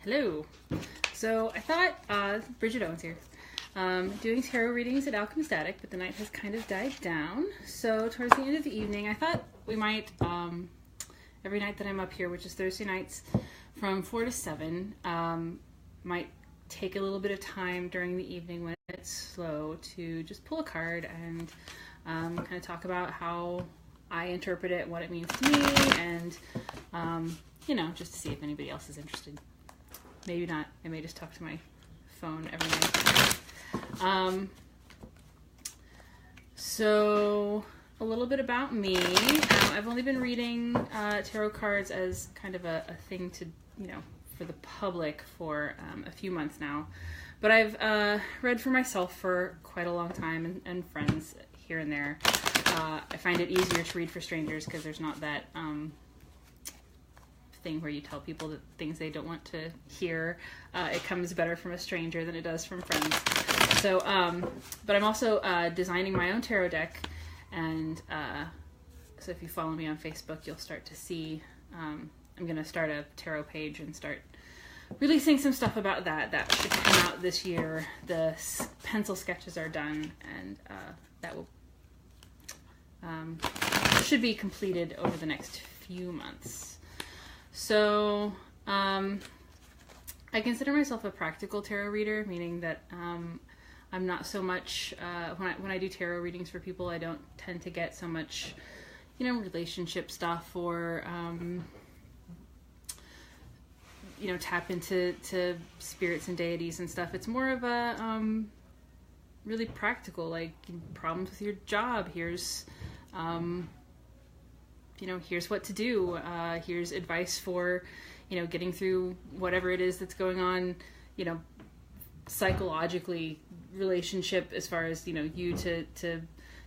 Hello. So I thought, Bridget Owens here, doing tarot readings at Alchemist Attic, but the night has kind of died down. So towards the end of the evening, I thought we might, every night that I'm up here, which is Thursday nights from 4 to 7, might take a little bit of time during the evening when it's slow to just pull a card and kind of talk about how I interpret it, what it means to me, and, just to see if anybody else is interested. Maybe not. I may just talk to my phone every night. So a little bit about me. I've only been reading tarot cards as kind of a thing to, for the public for a few months now. But I've read for myself for quite a long time and friends here and there. I find it easier to read for strangers because there's not that thing where you tell people that things they don't want to hear. It comes better from a stranger than it does from friends. So, but I'm also designing my own tarot deck, and so if you follow me on Facebook, you'll start to see. I'm going to start a tarot page and start releasing some stuff about that. That should come out this year. The pencil sketches are done, and that will should be completed over the next few months. So, I consider myself a practical tarot reader, meaning that I'm not so much, when I do tarot readings for people, I don't tend to get so much, relationship stuff or, tap into spirits and deities and stuff. It's more of a really practical, like problems with your job. Here's here's what to do. Here's advice for, getting through whatever it is that's going on, psychologically, relationship as far as, you to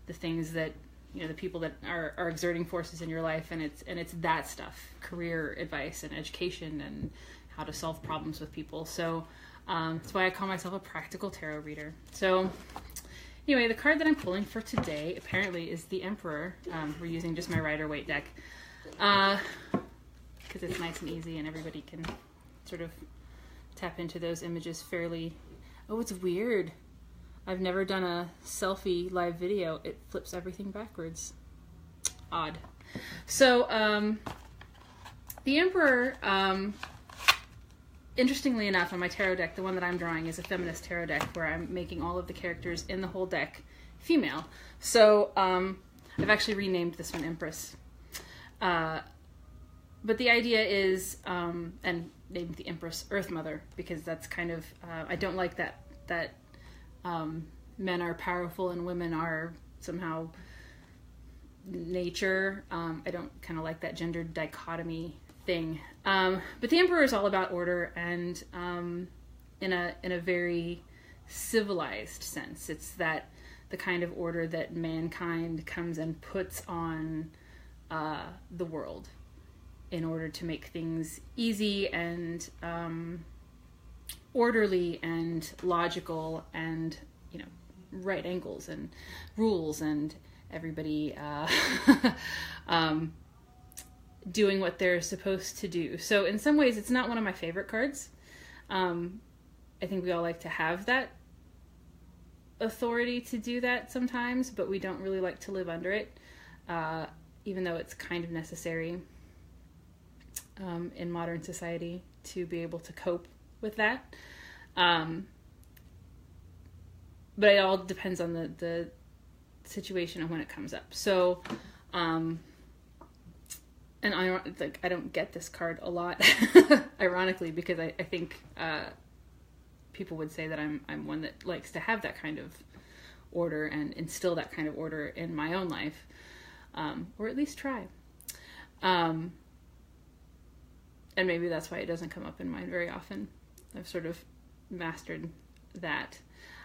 the things that, the people that are exerting forces in your life. And it's that stuff, career advice and education and how to solve problems with people. So that's why I call myself a practical tarot reader. So anyway, the card that I'm pulling for today apparently is the Emperor. We're using just my Rider-Waite deck because it's nice and easy and everybody can sort of tap into those images fairly. Oh, it's weird. I've never done a selfie live video. It flips everything backwards. Odd. So the Emperor, interestingly enough, on my tarot deck, the one that I'm drawing is a feminist tarot deck where I'm making all of the characters in the whole deck female. So I've actually renamed this one Empress. But the idea is, and named the Empress Earth Mother, because that's kind of, I don't like that men are powerful and women are somehow nature. I don't kind of like that gender dichotomy thing. But the Emperor is all about order and in a very civilized sense. It's the kind of order that mankind comes and puts on the world in order to make things easy and orderly and logical and right angles and rules and everybody doing what they're supposed to do. So in some ways, it's not one of my favorite cards. I think we all like to have that authority to do that sometimes, but we don't really like to live under it, even though it's kind of necessary in modern society to be able to cope with that. But it all depends on the situation and when it comes up. So, and I don't get this card a lot, ironically, because I think people would say that I'm one that likes to have that kind of order and instill that kind of order in my own life, or at least try. And maybe that's why it doesn't come up in mine very often. I've sort of mastered that.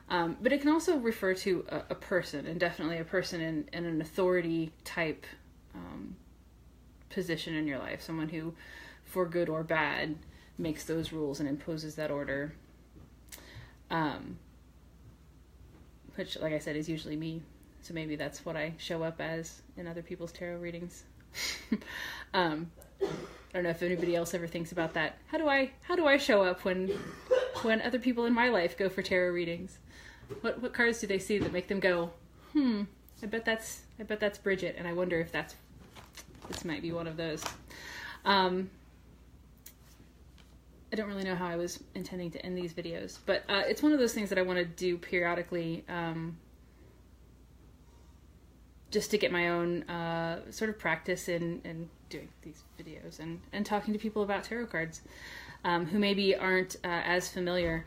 But it can also refer to a person, and definitely a person in an authority type position in your life, someone who, for good or bad, makes those rules and imposes that order, which, like I said, is usually me. So maybe that's what I show up as in other people's tarot readings. I don't know if anybody else ever thinks about that. How do I show up when other people in my life go for tarot readings? What cards do they see that make them go, I bet that's Bridget, and I wonder if this might be one of those. I don't really know how I was intending to end these videos, but it's one of those things that I want to do periodically, just to get my own sort of practice in doing these videos and talking to people about tarot cards who maybe aren't as familiar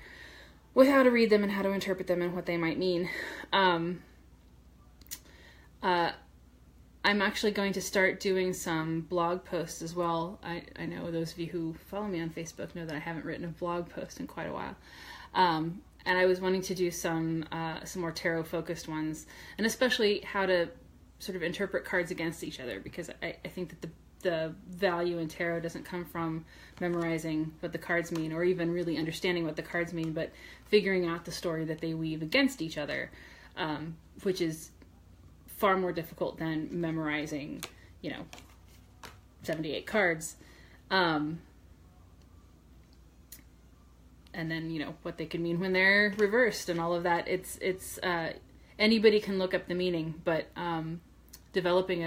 with how to read them and how to interpret them and what they might mean. I'm actually going to start doing some blog posts as well. I know those of you who follow me on Facebook know that I haven't written a blog post in quite a while. And I was wanting to do some more tarot focused ones, and especially how to sort of interpret cards against each other, because I think that the value in tarot doesn't come from memorizing what the cards mean or even really understanding what the cards mean, but figuring out the story that they weave against each other, which is far more difficult than memorizing, 78 cards. And then, what they could mean when they're reversed and all of that. It's anybody can look up the meaning, but developing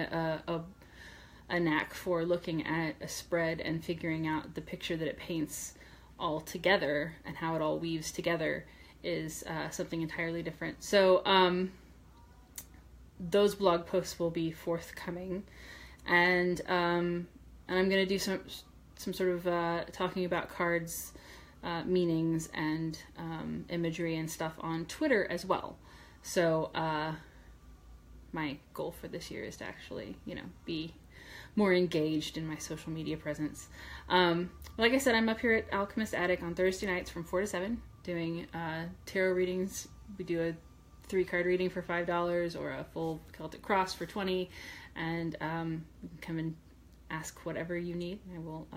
a knack for looking at a spread and figuring out the picture that it paints all together and how it all weaves together is something entirely different. So those blog posts will be forthcoming, and I'm going to do some sort of talking about cards, meanings, and imagery and stuff on Twitter as well. So my goal for this year is to actually, be more engaged in my social media presence. Like I said, I'm up here at Alchemist Attic on Thursday nights from 4 to 7 doing tarot readings. We do a 3-card reading for $5 or a full Celtic Cross for $20, and you can come and ask whatever you need. I will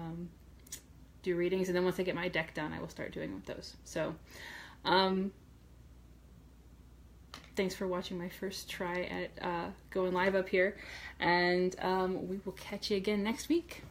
do readings, and then once I get my deck done, I will start doing with those. So thanks for watching my first try at going live up here, and we will catch you again next week.